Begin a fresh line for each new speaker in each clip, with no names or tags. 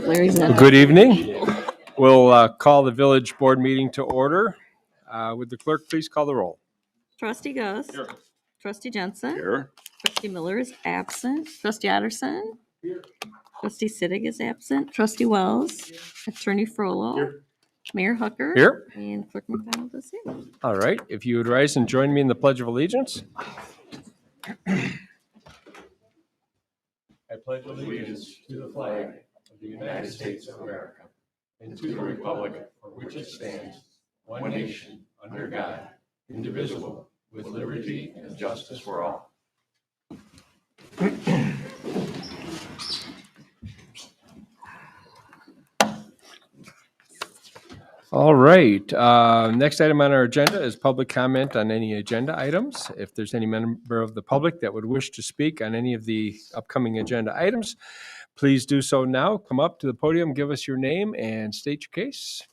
Larry's not.
Good evening. We'll call the village board meeting to order. Would the clerk please call the roll?
Trustee Gus.
Here.
Trustee Jensen.
Here.
Trustee Miller is absent. Trustee Otterson. Trustee Sittig is absent. Trustee Wells. Attorney Frollo.
Here.
Mayor Hucker.
Here.
And Clerk McDonald is here.
All right, if you would rise and join me in the Pledge of Allegiance. I pledge allegiance to the flag of the United States of America and to the republic for which it stands, one nation, under God, indivisible, with liberty and justice for all. All right. Next item on our agenda is public comment on any agenda items. If there's any member of the public that would wish to speak on any of the upcoming agenda items, please do so now. Come up to the podium, give us your name, and state your case.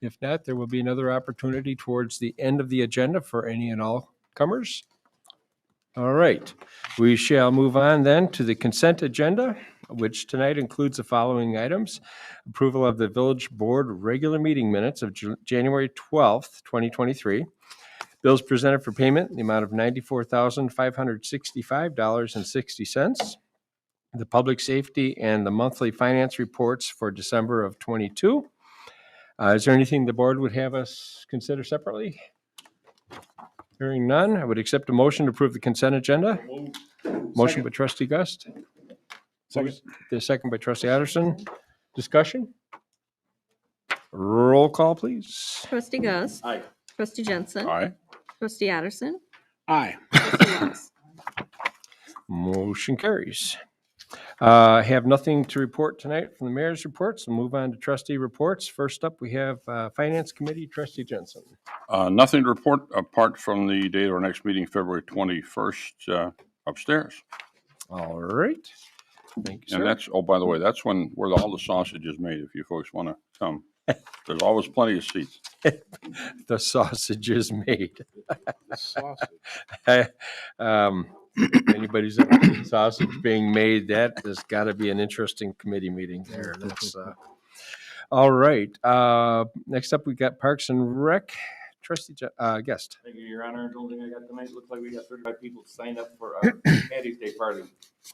If not, there will be another opportunity towards the end of the agenda for any and all comers. All right. We shall move on then to the consent agenda, which tonight includes the following items. Approval of the village board regular meeting minutes of January 12th, 2023. Bills presented for payment in the amount of $94,565.60. The public safety and the monthly finance reports for December of 22. Is there anything the board would have us consider separately? Hearing none, I would accept a motion to approve the consent agenda. Motion by trustee Gust.
Second.
The second by trustee Otterson. Discussion? Roll call, please.
Trustee Gus.
Aye.
Trustee Jensen.
Aye.
Trustee Otterson.
Aye.
Trustee Wells.
Motion carries. I have nothing to report tonight from the mayor's reports. We'll move on to trustee reports. First up, we have Finance Committee, trustee Jensen.
Nothing to report apart from the date of our next meeting, February 21st, upstairs.
All right. Thank you, sir.
And that's, oh, by the way, that's where all the sausage is made, if you folks want to come. There's always plenty of seats.
The sausage is made.
Sausage.
Anybody's sausage being made, that has got to be an interesting committee meeting there. That's all right. Next up, we got Parks and Rec. Trustee Guest.
Thank you, Your Honor. The only thing I got tonight, looks like we got 35 people signed up for our Patty's Day party.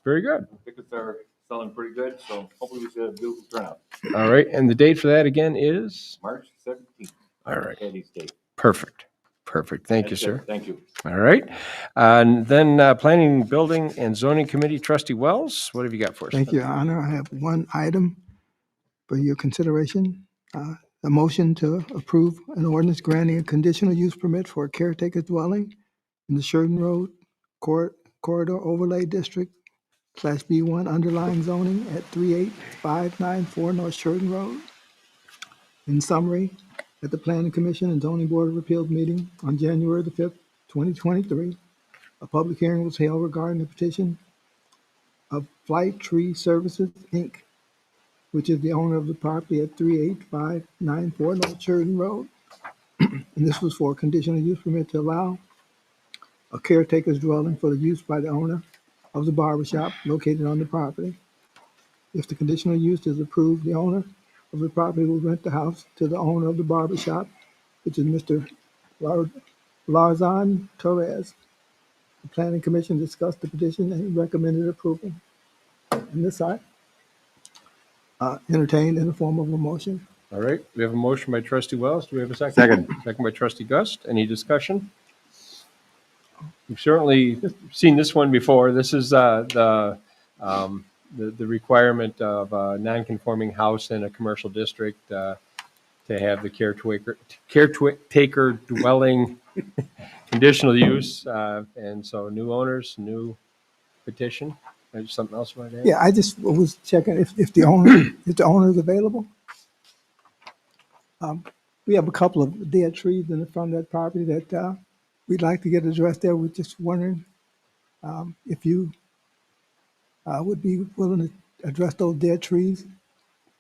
Very good.
Tickets are selling pretty good, so hopefully we should have a beautiful turnout.
All right. And the date for that again is?
March 17th.
All right.
Patty's Day.
Perfect. Perfect. Thank you,
That's
sir.
it. Thank you.
All right. And then Planning, Building, and Zoning Committee, Trustee Wells, what have you got for us?
Thank you, Your Honor. I have one item for your consideration. A motion to approve an ordinance granting a conditional use permit for a caretaker dwelling in the Sheridan Road Corridor Overlay District /B1 underlying zoning at 38594 North Sheridan Road. In summary, at the Planning Commission and Zoning Board of Appeals meeting on January the 5th, 2023, a public hearing was held regarding the petition of Flight Tree Services, Inc., which is the owner of the property at 38594 North Sheridan Road. And this was for a conditional use permit to allow a caretaker's dwelling for the use by the owner of the barbershop located on the property. If the conditional use is approved, the owner of the property will rent the house to the owner of the barbershop, which is Mr. Larzan Torres. The Planning Commission discussed the petition and recommended approval. And this I entertained in the form of a motion.
All right. We have a motion by trustee Wells. Do we have a second?
Second.
Second by trustee Gust. Any discussion? We've certainly seen this one before. This is the requirement of a non-conforming house in a commercial district to have the caretaker dwelling conditional use. And so new owners, new petition. There's something else you want to add?
Yeah, I just was checking if the owner is available. We have a couple of dead trees in the front of that property that we'd like to get addressed there. We're just wondering if you would be willing to address those dead trees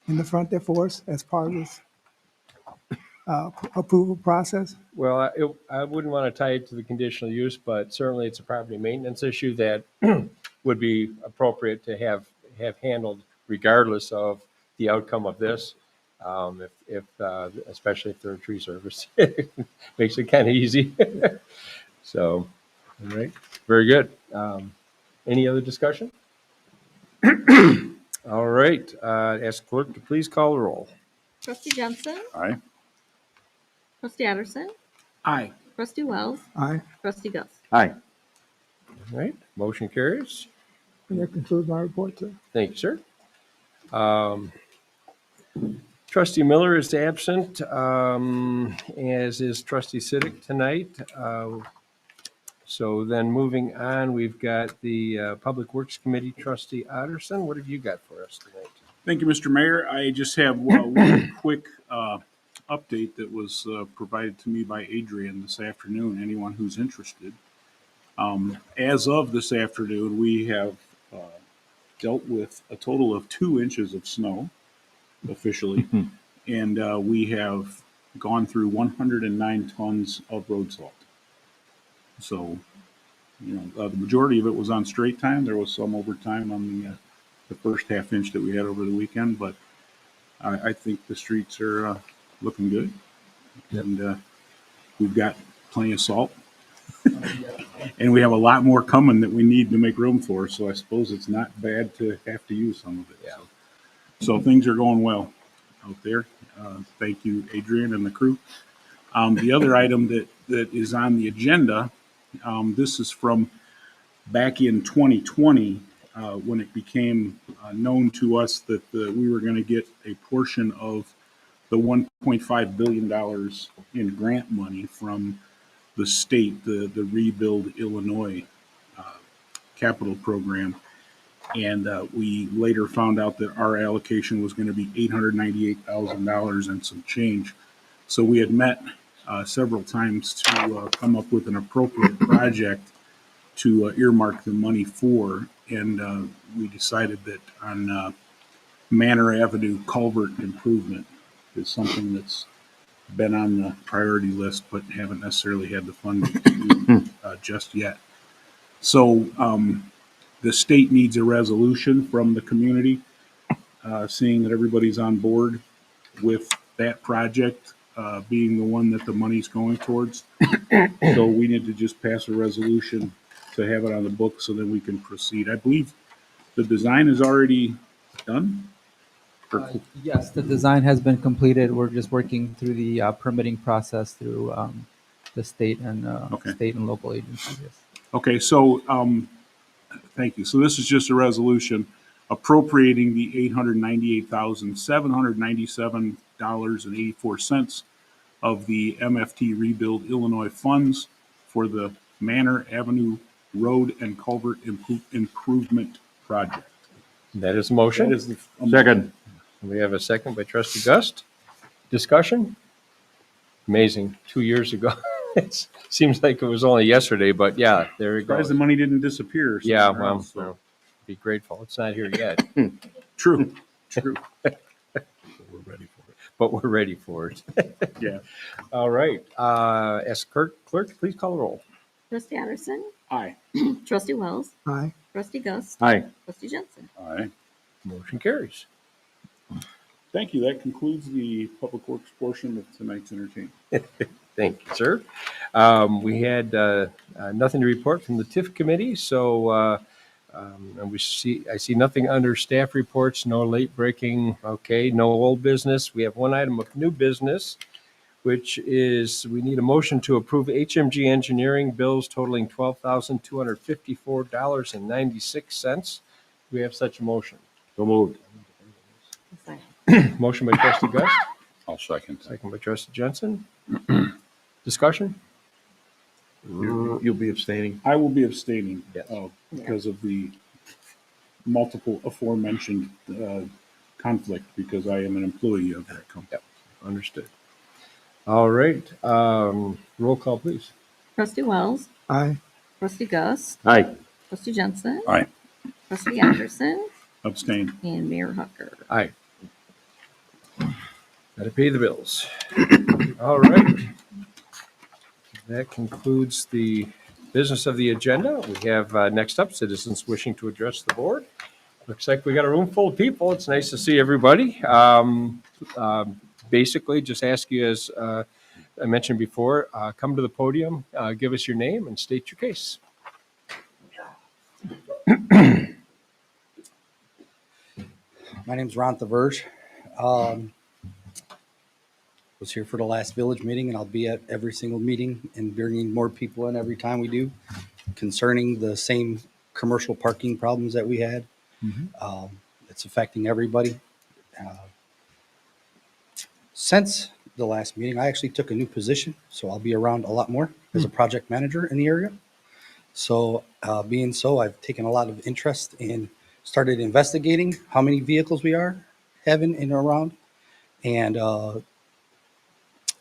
in the front there for us as part of this approval process?
Well, I wouldn't want to tie it to the conditional use, but certainly it's a property maintenance issue that would be appropriate to have handled regardless of the outcome of this. Especially if they're a tree service, makes it kind of easy. So, all right, very good. Any other discussion? All right, ask clerk to please call the roll.
Trustee Jensen,
Aye.
trustee Addison,
Aye.
trustee Wells,
Aye.
trustee Gus.
Aye.
All right, motion carries.
And that concludes my report, sir.
Thank you, sir. Trustee Miller is absent, as is trustee Siddick tonight. So then moving on, we've got the Public Works Committee, trustee Otterson. What have you got for us tonight?
Thank you, Mr. Mayor. I just have one quick update that was provided to me by Adrian this afternoon, anyone who's interested. As of this afternoon, we have dealt with a total of 2 inches of snow officially, and we have gone through 109 tons of road salt. So, the majority of it was on straight time. There was some overtime on the first half inch that we had over the weekend, but I think the streets are looking good.
Yep.
And we've got plenty of salt. And we have a lot more coming that we need to make room for, so I suppose it's not bad to have to use some of it.
Yeah.
So things are going well out there. Thank you, Adrian and the crew. The other item that is on the agenda, this is from back in 2020, when it became known to us that we were going to get a portion of the $1.5 billion in grant money from the state, the Rebuild Illinois capital program. And we later found out that our allocation was going to be $898,000 and some change. So we had met several times to come up with an appropriate project to earmark the money for. And we decided that on Manor Avenue culvert improvement is something that's been on the priority list, but haven't necessarily had the funding to do just yet. So the state needs a resolution from the community, seeing that everybody's on board with that project being the one that the money's going towards. So we need to just pass a resolution to have it on the book so that we can proceed. I believe the design is already done.
Yes, the design has been completed. We're just working through the permitting process through the state and local agencies. Yes.
Okay, so thank you. So this is just a resolution appropriating the $898,797.84 of the MFT Rebuild Illinois funds for the Manor Avenue Road and Culvert Improvement Project.
That is a motion.
That is the
Second.
We have a second by trustee Gust. Discussion? Amazing, 2 years ago. It seems like it was only yesterday, but yeah, there it
Surprised
goes.
the money didn't disappear.
Yeah,
somewhere
well,
else, so.
no, be grateful. It's not here yet,
True.
but we're ready for it.
Yeah.
All right. Ask clerk, please call the roll.
Trustee Addison,
Aye.
trustee Wells,
Aye.
trustee Gus,
Aye.
trustee Jensen.
Aye.
Motion carries.
Thank you. That concludes the Public Works portion of tonight's entertainment.
Thank you, sir. We had nothing to report from the TIF committee, so and I see nothing under staff reports, no late breaking, okay, no old business. We have one item of new business, which is we need a motion to approve HMG Engineering bills totaling $12,254.96. Do we have such a motion?
So moved.
Motion by trustee Gus,
I'll second that.
second by trustee Jensen. Discussion?
You'll be abstaining.
I will be abstaining
Yes.
because of the multiple aforementioned conflict because I am an employee of that company.
Understood. All right. Roll call, please.
Trustee Wells,
Aye.
trustee Gus,
Aye.
trustee Jensen,
Aye.
trustee Anderson,
Abstain.
and Mayor Hucker.
Aye. Got to pay the bills. All right. That concludes the business of the agenda. We have next up citizens wishing to address the board. Looks like we got a room full of people. It's nice to see everybody. Basically, just ask you, as I mentioned before, come to the podium, give us your name, and state your case.
My name's Ron Thaverge. Was here for the last village meeting, and I'll be at every single meeting and bringing more people in every time we do concerning the same commercial parking problems that we had. It's affecting everybody. Since the last meeting, I actually took a new position, so I'll be around a lot more as a project manager in the area. So being so, I've taken a lot of interest in started investigating how many vehicles we are having in and around.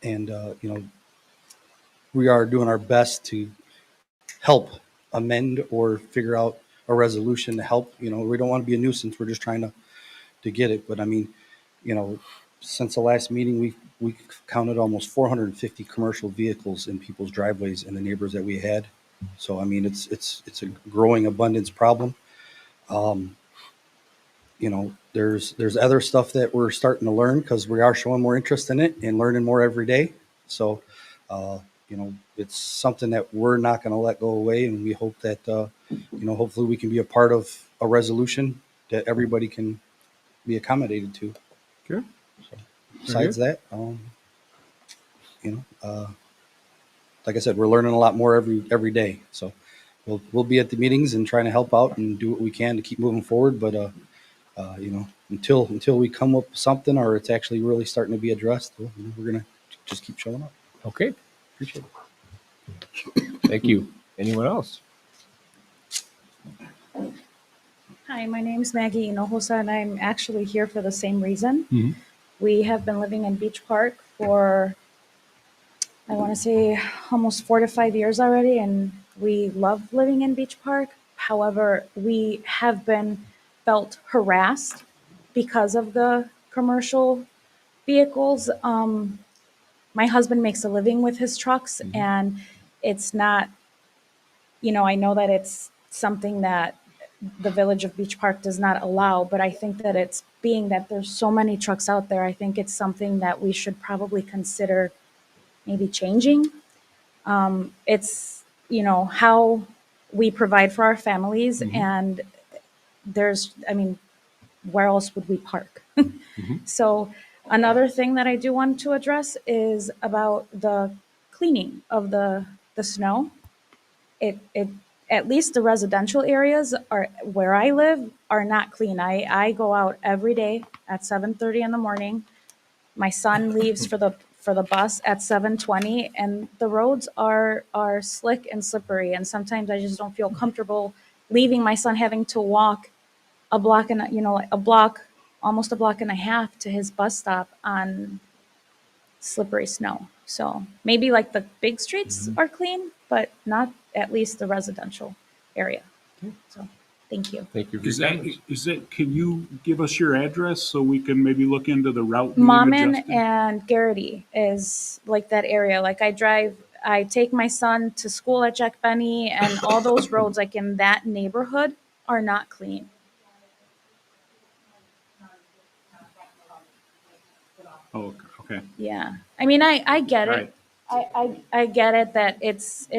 And you know, we are doing our best to help amend or figure out a resolution to help. You know, we don't want to be a nuisance. We're just trying to get it. But I mean, you know, since the last meeting, we counted almost 450 commercial vehicles in people's driveways and the neighbors that we had. So I mean, it's a growing abundance problem. You know, there's other stuff that we're starting to learn because we are showing more interest in it and learning more every day. So, you know, it's something that we're not going to let go away. And we hope that, you know, hopefully we can be a part of a resolution that everybody can be accommodated to.
Sure.
So, besides that, you know, like I said, we're learning a lot more every day. So we'll be at the meetings and trying to help out and do what we can to keep moving forward. But, you know, until we come up with something or it's actually really starting to be addressed, well, you know, we're going to just keep showing up.
Okay.
Appreciate it.
Thank you. Anyone else?
Hi, my name is Maggie Hinojosa, and I'm actually here for the same reason.
Mhm.
We have been living in Beach Park for, I want to say, almost 4 to 5 years already, and we love living in Beach Park. However, we have been felt harassed because of the commercial vehicles. My husband makes a living with his trucks, and it's not, you know, I know that it's something that the Village of Beach Park does not allow, but I think that it's being that there's so many trucks out there, I think it's something that we should probably consider maybe changing. It's, you know, how we provide for our families, and there's, I mean, where else would we park? So another thing that I do want to address is about the cleaning of the snow. It at least the residential areas are where I live are not clean. I go out every day at 7:30 in the morning. My son leaves for the bus at 7:20, and the roads are slick and slippery. And sometimes I just don't feel comfortable leaving my son having to walk a block and almost a block and a half to his bus stop on slippery snow. So maybe like the big streets are clean, but not at least the residential area. So thank you.
Thank you for
Is
your
that,
comments.
can you give us your address so we can maybe look into the route being
Mommin
adjusted?
and Garrity is like that area. Like I take my son to school at Jack Benny, and all those roads like in that neighborhood are not clean.
Oh, okay.
Yeah. I mean, I get
All
it. I get it that it's,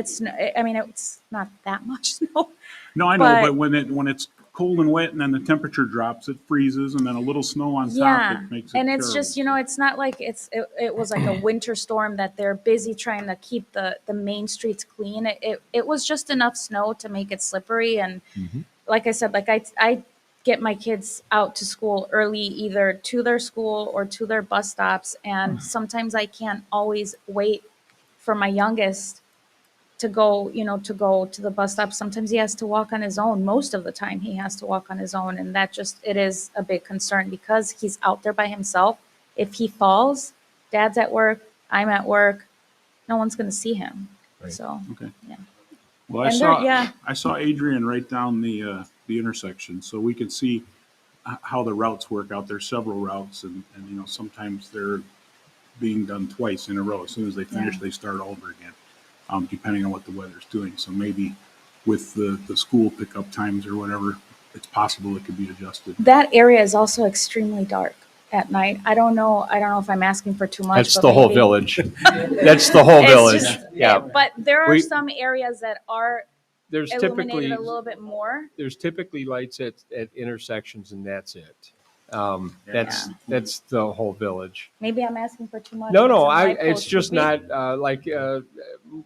I mean, it's not that much snow.
No, I know,
But-
but when it's cold and wet and then the temperature drops, it freezes, and then a little snow on top,
Yeah,
it makes it
and it's just, you know,
terrible.
it's not like it was like a winter storm that they're busy trying to keep the main streets clean. It was just enough snow to make it slippery. And like I said, like I get my kids out to school early, either to their school or to their bus stops. And sometimes I can't always wait for my youngest to go, you know, to go to the bus stop. Sometimes he has to walk on his own. Most of the time he has to walk on his own. And that just, it is a big concern because he's out there by himself. If he falls, dad's at work, I'm at work, no one's going to see him.
Right.
So,
Okay.
yeah.
Well,
And yeah.
I saw Adrian write down the intersection, so we could see how the routes work out. There's several routes, and you know, sometimes they're being done twice in a row. As soon as they finish, they start over again, depending on what the weather's doing. So maybe with the school pickup times or whatever, it's possible it could be adjusted.
That area is also extremely dark at night. I don't know if I'm asking for too much.
That's
but
the whole
maybe-
village. That's the whole
It's
village.
just-
Yeah.
But there are
We-
some areas that are
There's
illuminated
typically,
a little bit more.
there's typically lights at intersections and that's it. That's the whole village.
Maybe I'm asking for too much.
No,
but
no,
some light
it's
posts
just
would be-
not, like,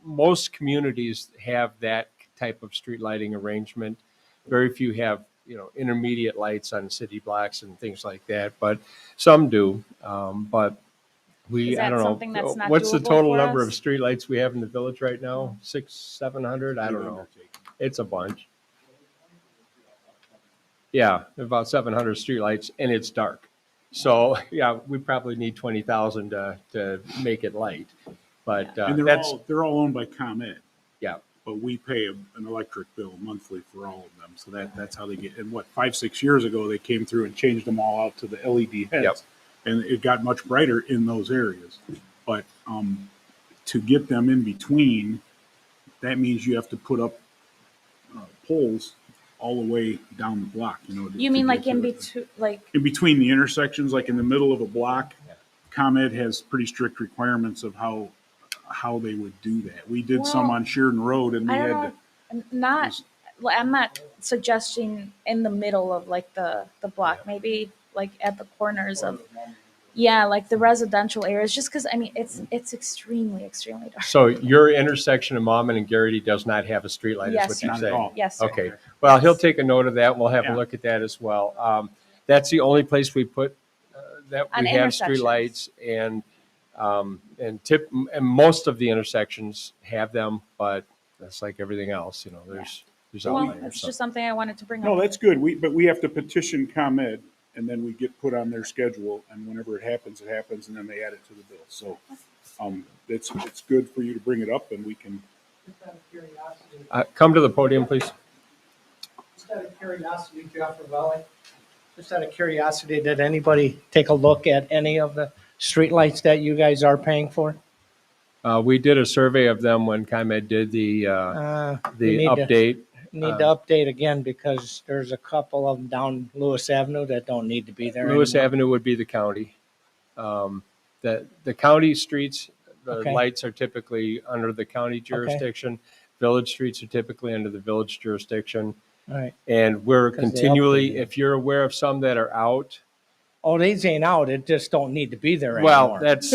most communities have that type of street lighting arrangement. Very few have, intermediate lights on city blocks and things like that, but some do. But
Is
I
that
don't
something
know.
that's not
What's the
doable
total
for
number of
us?
street lights we have in the village right now? 700? I don't know. It's a bunch. Yeah, about 700 streetlights, and it's dark. So, yeah, we probably need 20,000 to make it light. But
And they're all owned by ComEd.
Yeah.
But we pay an electric bill monthly for all of them. So that's how they get, and 5-6 years ago, they came through and changed them all out to the LED heads.
Yep.
And it got much brighter in those areas. But to get them in between, that means you have to put up poles all the way down the block,
You
to
mean
get
like
to
in
it.
between, like,
In between the intersections, like in the middle of a block, ComEd has pretty strict requirements of how they would do that. We did some
Well,
on Sheridan Road and we
I
had
don't know, not, well, I'm not suggesting in the middle of like the block, maybe like at the corners of, like the residential areas, just because, I mean, it's extremely dark.
So your intersection of Maumon and Garrity does not have a streetlight, is
Yes,
what you're
not at
saying?
all.
Yes, sir.
Okay, well, he'll take a note of that. We'll have a
Yeah.
look at that as well. That's the only place we put, that
On
we have
intersections.
streetlights and most of the intersections have them, but that's like everything else, there's
Well,
outliers.
it's
so.
just something I wanted to bring
No,
up.
that's good. But we have to petition ComEd and then we get put on their schedule and whenever it happens, and then they add it to the bill. So, it's good for you to bring it up and we can.
Come to the podium, please.
Just out of curiosity, Jeff Ravelli, just out of curiosity, did anybody take a look at any of the streetlights that you guys are paying for?
We did a survey of them when ComEd did the
You
update.
Need to update again because there's a couple of them down Lewis Avenue that don't need to be there
Lewis
anymore.
Avenue would be the county. The county streets, the
Okay.
lights are typically under the county jurisdiction. Village streets are typically under the village jurisdiction.
All right.
And we're
'Cause they
continually,
updated.
if you're aware of some that are out,
Oh, these ain't out. It just don't need to be there
well,
anymore.
that's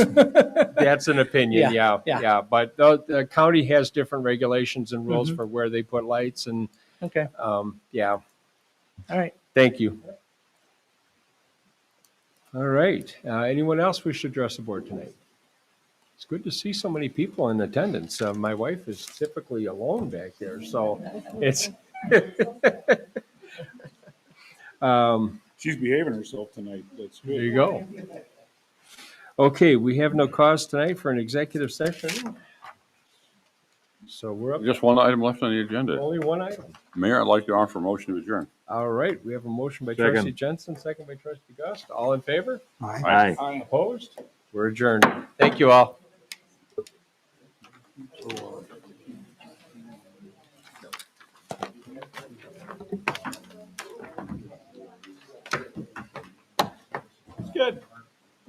an opinion,
Yeah,
yeah.
yeah.
But the county has different regulations and rules
Mhm.
for where they put lights and,
Okay.
yeah,
All right.
thank you. All right. Anyone else wish to address the board tonight? It's good to see so many people in attendance. My wife is typically alone back there, so it's.
She's behaving herself tonight. That's good.
There you go. Okay, we have no cause tonight for an executive session. So we're up,
Just one item left on the agenda.
only one item.
Mayor, I'd like to offer a motion to adjourn.
All right, we have a motion by
Second.
trustee Jensen, second by trustee Gust. All in favor?
Aye.
Aye.
Opposed? We're adjourned. Thank you all.